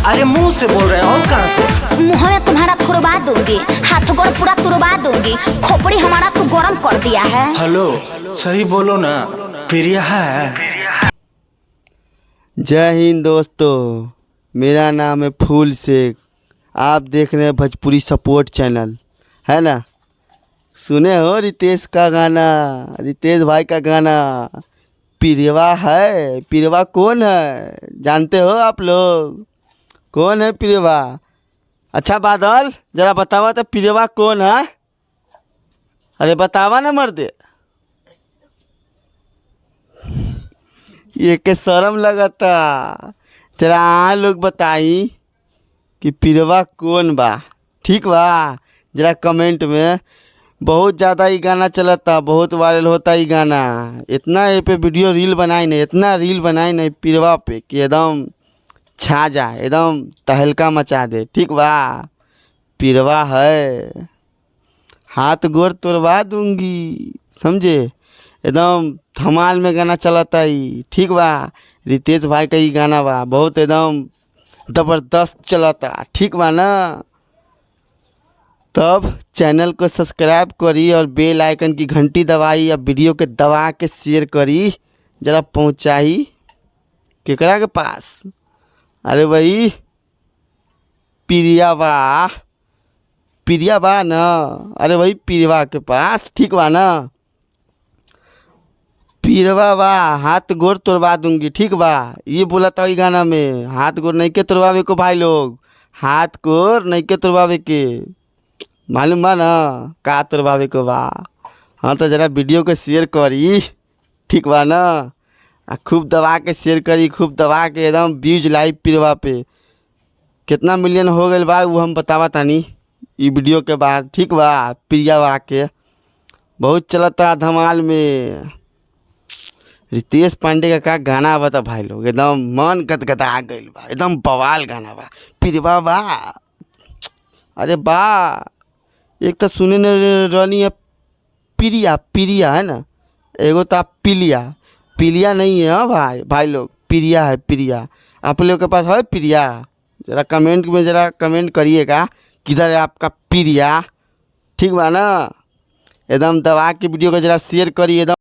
अरे मुंह से बोल रहे हैं और कहाँ से? मुँह में तुम्हारा तुड़वा दूंगी, हाथ गोड़ पूरा तुड़वा दूंगी, खोपड़ी हमारा तू गरम कर दिया है। हेलो, सही बोलो ना, प्रिया है। जय हिंद दोस्तों, मेरा नाम है फूल शेख। आप देख रहे हैं भोजपुरी सपोर्ट चैनल, है ना। सुने हो रितेश का गाना, रितेश भाई का गाना पिरवा है। पिरवा कौन है जानते हो आप लोग? कौन है पिरवा? अच्छा बादल, जरा बतावा तो पिरवा कौन है? अरे बतावा ना मर्दे, ये के शर्म लगता। जरा आ लोग बताई कि पिरवा कौन बा, ठीक बा? जरा कमेंट में। बहुत ज़्यादा ये गाना चलता, बहुत वायरल होता ये गाना। इतना ये पे वीडियो रील बनाई नहीं, इतना रील बनाई नहीं पिरवा पे कि एकदम छा जाए, एकदम तहलका मचा दे, ठीक बा? पिरवा है, हाथ गोड़ तोड़वा दूंगी, समझे? एकदम धमाल में गाना चलता ही, ठीक बा? रितेश भाई का ही गाना बा, बहुत एकदम ज़बरदस्त चलता, ठीक बा ना? तब चैनल को सब्सक्राइब करी और बेल आइकन की घंटी दबाई, या वीडियो के दबा के शेयर करी, जरा पहुंचाई केकरा के पास। अरे भाई प्रिया बा ना, अरे भाई पिरवा के पास, ठीक बा ना? पिरवा बा, हाथ गोड़ तोड़वा दूंगी, ठीक बा? ये बोला था ये गाना में, हाथ गोड़ नहीं के तोड़वावे को भाई लोग, हाथ गोड़ नहीं के तोड़वावे के, मालूम बा ना का तोड़वावे को बा। हाँ तो जरा वीडियो को शेयर करी, ठीक बा ना? खूब दबा के शेयर करी, खूब दबा के एकदम व्यूज लाइव पिरवा पे कितना मिलियन हो गए बा वो हम बतावा तानी ये वीडियो के बाद, ठीक बा? प्रिया बा के बहुत चलता धमाल में। रितेश पांडे का गाना बता भाई लोग, एकदम मन गदगदा गइल बा, एकदम बवाल गाना बा। पिरवा बा, अरे बा, एक तो सुने न रहनी है पिरिया है ना, एगो तो पिलिया नहीं है। हाँ भाई लोग, पिरिया है, पिरिया। आप लोग के पास है पिरिया? जरा कमेंट में जरा कमेंट करिएगा किधर है आपका पिरिया, ठीक बा ना? एकदम दबा के वीडियो को जरा शेयर करिए एकदम।